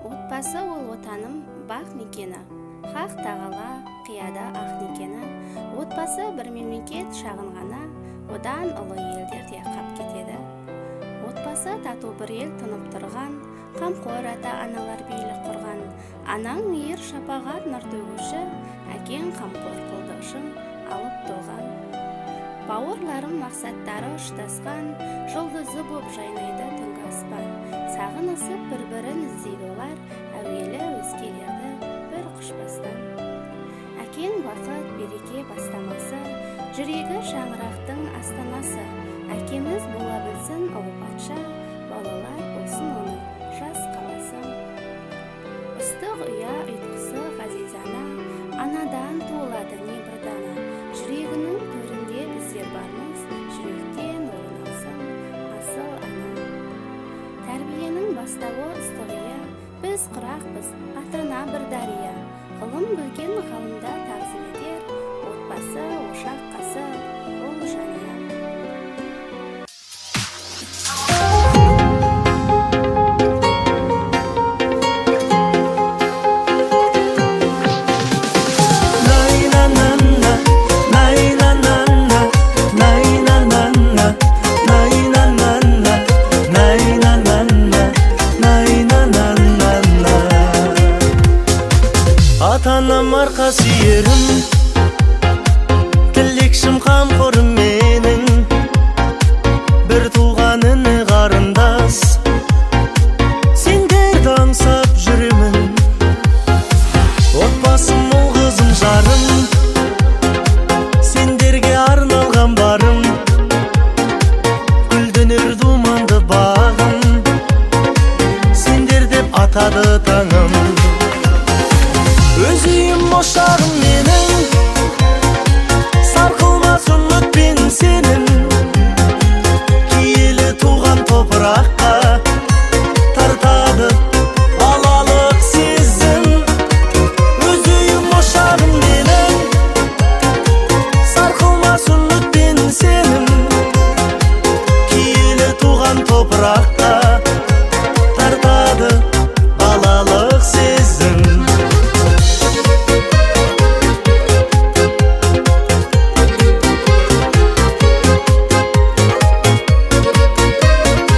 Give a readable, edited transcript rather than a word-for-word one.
Отбасы ол отаным бақ мекені, хақ тағала қияда ақ некені. Отбасы бір мемлекет шағын ғана, одан ұлы елдер де қап кетеді. Отбасы тату бір ел тұнып тұрған, қамқор ата-аналар билік құрған. Анаң мейір шапағат нұр төгуші, әкең қамқор қолдаушың алып туған. Бауырларым мақсаттары ұштасқан, жұлдызы боп жайнайды түнгі аспан. Сағынысып бір-бірін іздейді олар, әуелі өзгелерді бір құшпастан. Әкең бақыт береке бастамасы, жүрегі шаңырақтың астанасы. Әкеміз бола білсін ұлы патша, балалар болсын оның жас қаласы. Ыстық ұя ұйтқысы ғазизана, анадан туылады не бір дана. Жүрегінің төрінде біздер бармыз, жүректен орын алсын асыл ана. Тәрбиенің бастауы ыстығыя, біз құрақпыз, атана бір дария. Ғылым білген ғалымда тағзым етер, отбасы ошақ қасы, ол жания. Ата-анам арқасы ерім, тілекшім қамқорым менің, бір туған іні қарындас, сендерді аңсап жүремін. Отбасым ол қызым жарым, сендерге арналған барым, гүлденер думанды бағым, сендер деп атады таңым. Өз үйім ошағым